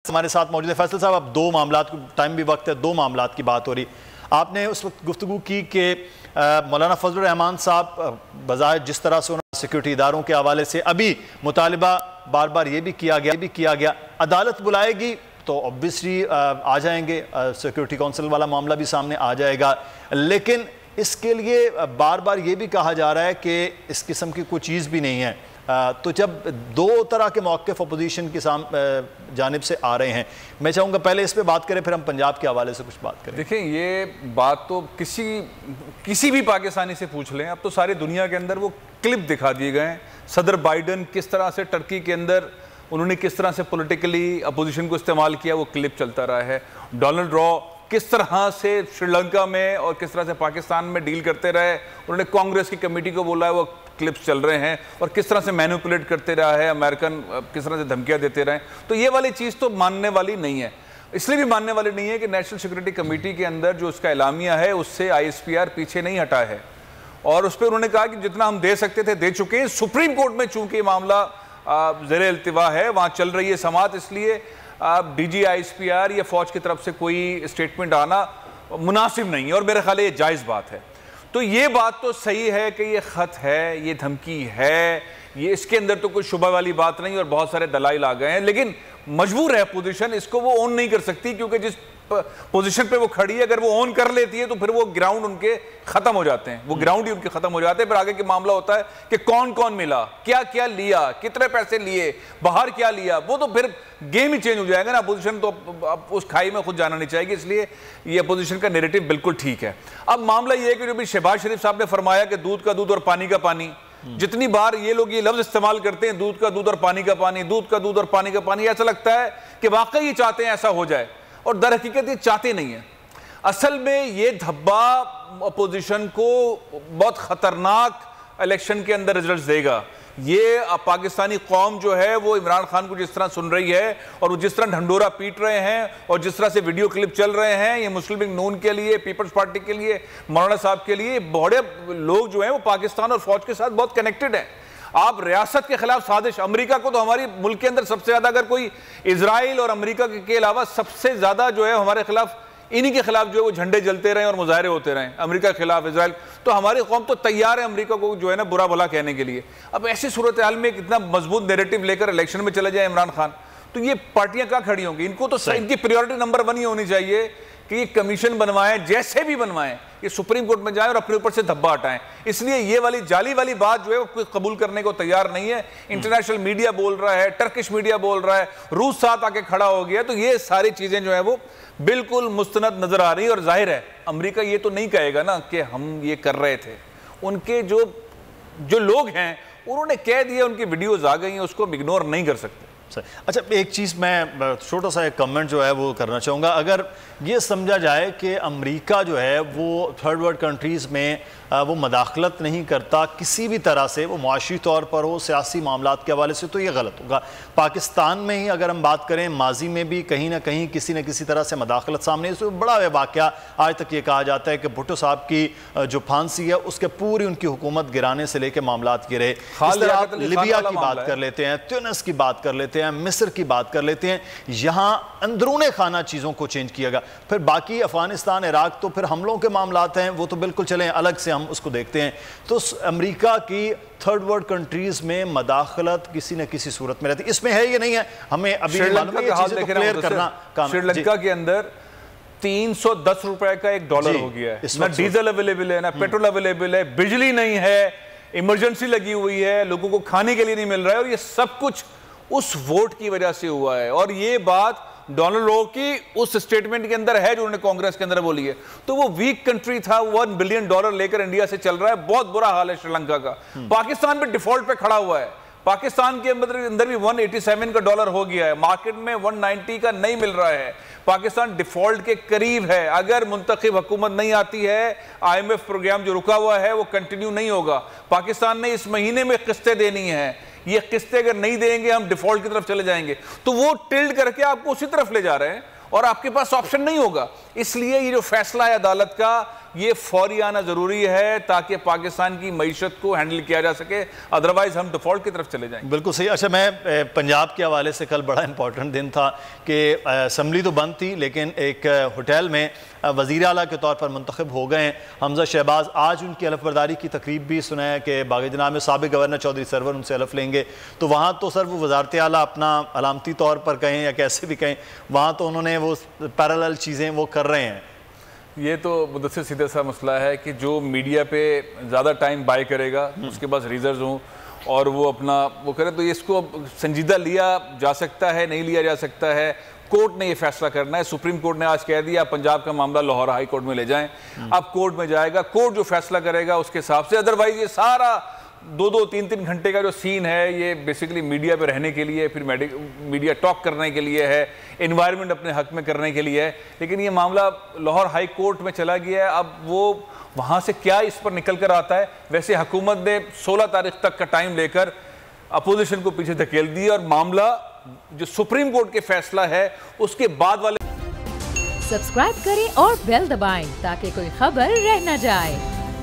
ہمارے ساتھ موجود ہے فیصل صاحب. اب دو معاملات, ٹائم بھی وقت ہے, دو معاملات کی بات ہو رہی. آپ نے اس وقت گفتگو کی کہ مولانا فضل الرحمان صاحب بظاہر جس طرح سے انہوں نے سیکورٹی اداروں کے حوالے سے ابھی مطالبہ بار بار یہ بھی کیا گیا عدالت بلائے گی تو obviously آ جائیں گے, سیکورٹی کونسل والا معاملہ بھی سامنے آ جائے گا, لیکن اس کے لیے بار بار یہ بھی کہا جا رہا ہے کہ اس قسم کی کوئی چیز بھی نہیں ہے. تو جب دو طرح کے موقف اپوزیشن کی جانب سے آ رہے ہیں, میں چاہوں گا پہلے اس پہ بات کریں پھر ہم پنجاب کے حوالے سے کچھ بات کریں. دیکھیں یہ بات تو کسی بھی پاکستانی سے پوچھ لیں, اب تو ساری دنیا کے اندر وہ کلپ دکھا دیے گئے ہیں. صدر بائیڈن کس طرح سے ٹرکی کے اندر انہوں نے کس طرح سے پولیٹیکلی اپوزیشن کو استعمال کیا, وہ کلپ چلتا رہا ہے. ڈونلڈ رو کس طرح سے سری لنکا میں اور کس طرح سے پاکستان میں ڈیل کرتے رہے, انہوں نے کانگریس کی کمیٹی کو بولا ہے, وہ کلپس چل رہے ہیں, اور کس طرح سے مینوپولیٹ کرتے رہا ہے, امریکن کس طرح سے دھمکیاں دیتے رہے. تو یہ والی چیز تو ماننے والی نہیں ہے. اس لیے بھی ماننے والی نہیں ہے کہ نیشنل سیکورٹی کمیٹی کے اندر جو اس کا اعلامیہ ہے اس سے ISPR پیچھے نہیں ہٹا ہے, اور اس پہ انہوں نے کہا کہ جتنا ہم دے سکتے تھے دے چکے ہیں. سپریم کورٹ میں چونکہ یہ معاملہ زیر التوا ہے, وہاں چل رہی ہے سماعت, اس لیے DG ISPR یا فوج کی طرف سے کوئی اسٹیٹمنٹ آنا مناسب نہیں ہے, اور میرے خیال یہ جائز بات ہے. تو یہ بات تو صحیح ہے کہ یہ خط ہے, یہ دھمکی ہے, یہ اس کے اندر تو کوئی شبہ والی بات نہیں, اور بہت سارے دلائل آ گئے ہیں, لیکن مجبور ہے پوزیشن, اس کو وہ اون نہیں کر سکتی, کیونکہ جس پوزیشن پہ وہ کھڑی ہے اگر وہ اون کر لیتی ہے تو پھر وہ گراؤنڈ ان کے ختم ہو جاتے ہیں, وہ گراؤنڈ ہی ان کے ختم ہو جاتے ہیں. پھر آگے کے معاملہ ہوتا ہے کہ کون کون ملا, کیا کیا لیا, کتنے پیسے لیے, باہر کیا لیا, وہ تو پھر گیم ہی چینج ہو جائے گا نا. اپوزیشن تو اس کھائی میں خود جانا نہیں چاہے گی, اس لیے یہ اپوزیشن کا نیریٹو بالکل ٹھیک ہے. اب معاملہ یہ ہے کہ جو بھی شہباز شریف صاحب نے فرمایا کہ دودھ کا دودھ اور پانی کا پانی, جتنی بار یہ لوگ یہ لفظ استعمال کرتے ہیں دودھ کا دودھ اور پانی کا پانی, دودھ کا دودھ اور پانی کا پانی, ایسا لگتا ہے کہ واقعی یہ چاہتے ہیں ایسا ہو جائے, اور در حقیقت یہ چاہتے نہیں ہیں. اصل میں یہ دھبا اپوزیشن کو بہت خطرناک الیکشن کے اندر رزلٹس دے گا. یہ پاکستانی قوم جو ہے وہ عمران خان کو جس طرح سن رہی ہے, اور وہ جس طرح ڈھنڈورا پیٹ رہے ہیں, اور جس طرح سے ویڈیو کلپ چل رہے ہیں, یہ مسلم لیگ نون کے لیے, پیپلز پارٹی کے لیے, مولانا صاحب کے لیے, بڑے لوگ جو ہیں وہ پاکستان اور فوج کے ساتھ بہت کنیکٹڈ ہیں. آپ ریاست کے خلاف سازش, امریکہ کو تو ہماری ملک کے اندر سب سے زیادہ, اگر کوئی اسرائیل اور امریکہ کے علاوہ سب سے زیادہ جو ہے ہمارے خلاف, انہی کے خلاف جو ہے وہ جھنڈے جلتے رہے اور مظاہرے ہوتے رہے, امریکہ کے خلاف اسرائیل, تو ہماری قوم تو تیار ہے امریکہ کو جو ہے نا برا بھلا کہنے کے لیے. اب ایسی صورتحال میں اتنا مضبوط نیریٹو لے کر الیکشن میں چلے جائے عمران خان, تو یہ پارٹیاں کہاں کھڑی ہوں گی؟ ان کو تو ان کی پریورٹی نمبر 1 ہی ہونی چاہیے کہ یہ کمیشن بنوائیں, جیسے بھی بنوائیں, یہ سپریم کورٹ میں جائیں اور اپنے اوپر سے دھبا ہٹائیں. اس لیے یہ والی جعلی والی بات جو ہے وہ کوئی قبول کرنے کو تیار نہیں ہے. انٹرنیشنل میڈیا بول رہا ہے, ٹرکش میڈیا بول رہا ہے, روس ساتھ آ کے کھڑا ہو گیا, تو یہ ساری چیزیں جو ہیں وہ بالکل مستند نظر آ رہی ہیں. اور ظاہر ہے امریکہ یہ تو نہیں کہے گا نا کہ ہم یہ کر رہے تھے, ان کے جو لوگ ہیں انہوں نے کہہ دیا, ان کی ویڈیوز آ گئی ہیں, اس کو ہم اگنور نہیں کر سکتے. اچھا, ایک چیز میں چھوٹا سا ایک کمنٹ جو ہے وہ کرنا چاہوں گا. اگر یہ سمجھا جائے کہ امریکہ جو ہے وہ تھرڈ ورلڈ کنٹریز میں وہ مداخلت نہیں کرتا کسی بھی طرح سے, وہ معاشی طور پر ہو, سیاسی معاملات کے حوالے سے, تو یہ غلط ہوگا. پاکستان میں ہی اگر ہم بات کریں, ماضی میں بھی کہیں نہ کہیں کسی نہ کسی طرح سے مداخلت سامنے, اس بڑا واقعہ آج تک یہ کہا جاتا ہے کہ بھٹو صاحب کی جو پھانسی ہے اس کے پوری ان کی حکومت گرانے سے لے کے معاملات گرے. اس طرح آپ لیبیا کی بات کر لیتے ہیں, تیونس کی بات کر لیتے ہیں, مصر کی بات کر لیتے ہیں, یہاں اندرون خانہ چیزوں کو چینج کیا گیا. پھر باقی افغانستان, عراق تو پھر حملوں کے معاملات ہیں, وہ تو بالکل چلیں الگ سے ہم اس کو دیکھتے ہیں. تو امریکہ کی تھرڈ ورلڈ کنٹریز میں مداخلت کسی نہ کسی صورت میں رہتی, اس میں ہے یہ نہیں ہے, ہمیں ابھی معلوم ہے یہ چیزیں تو کلیئر کرنا کام ہے. سری لنکا کے اندر 310 روپے کا $1 ہو گیا ہے, نہ ڈیزل اویلیبل ہے, نہ پیٹرول اویلیبل ہے, بجلی نہیں ہے, ایمرجنسی لگی ہوئی ہے, لوگوں کو کھانے کے لیے نہیں مل رہا ہے, اور یہ سب کچھ اس ووٹ کی وجہ سے ہوا ہے. اور یہ بات ڈونلڈ رو کی اس سٹیٹمنٹ کے اندر ہے جو انہوں نے کانگریس کے اندر بولی ہے. تو وہ ویک کنٹری تھا, $1 بلین لے کر انڈیا سے چل رہا ہے, بہت برا حال ہے سری لنکا کا. پاکستان بھی ڈیفالٹ پہ کھڑا ہوا ہے, پاکستان کے اندر بھی $187 کا ہو گیا ہے, مارکیٹ میں 190 کا نہیں مل رہا ہے. پاکستان ڈیفالٹ کے قریب ہے. اگر منتخب حکومت نہیں آتی ہے, IMF پروگرام جو رکا ہوا ہے وہ کنٹینیو نہیں ہوگا. پاکستان نے اس مہینے میں قسطیں دینی ہیں, یہ قسطیں اگر نہیں دیں گے ہم ڈیفالٹ کی طرف چلے جائیں گے. تو وہ ٹلڈ کر کے آپ کو اسی طرف لے جا رہے ہیں, اور آپ کے پاس آپشن نہیں ہوگا. اس لیے یہ جو فیصلہ ہے عدالت کا یہ فوری آنا ضروری ہے تاکہ پاکستان کی معیشت کو ہینڈل کیا جا سکے، ادروائز ہم ڈیفالٹ کی طرف چلے جائیں۔ بالکل صحیح۔ اچھا، میں پنجاب کے حوالے سے کل بڑا امپورٹنٹ دن تھا کہ اسمبلی تو بند تھی لیکن ایک ہوٹل میں وزیر اعلیٰ کے طور پر منتخب ہو گئے ہیں حمزہ شہباز۔ آج ان کی حلف برداری کی تقریب بھی سنا ہے کہ باغ جناح میں سابق گورنر چودھری سرور ان سے حلف لیں گے، تو وہاں تو سر وہ وزارت اعلیٰ اپنا علامتی طور پر کہیں یا کیسے بھی کہیں، وہاں تو انہوں نے وہ پیرالل چیزیں وہ کر رہے ہیں۔ یہ تو مدثر سیدھا سا مسئلہ ہے کہ جو میڈیا پہ زیادہ ٹائم بائی کرے گا، اس کے پاس ریزرز ہوں اور وہ اپنا وہ کرے، تو اس کو سنجیدہ لیا جا سکتا ہے، نہیں لیا جا سکتا ہے۔ کورٹ نے یہ فیصلہ کرنا ہے۔ سپریم کورٹ نے آج کہہ دیا پنجاب کا معاملہ لاہور ہائی کورٹ میں لے جائیں، اب کورٹ میں جائے گا، کورٹ جو فیصلہ کرے گا اس کے حساب سے۔ ادروائز یہ سارا 2-2 3-3 گھنٹے کا جو سین ہے یہ بیسیکلی میڈیا پہ رہنے کے لیے، پھر میڈیا ٹاک کرنے کے لیے ہے، انوائرمنٹ اپنے حق میں کرنے کے لیے ہے، لیکن یہ معاملہ لاہور ہائی کورٹ میں چلا گیا ہے۔ اب وہ وہاں سے کیا اس پر نکل کر آتا ہے؟ ویسے حکومت نے 16 تاریخ تک کا ٹائم لے کر اپوزیشن کو پیچھے دھکیل دی، اور معاملہ جو سپریم کورٹ کے فیصلہ ہے اس کے بعد والے سبسکرائب کریں اور بیل دبائیں تاکہ کوئی خبر رہ نہ جائے۔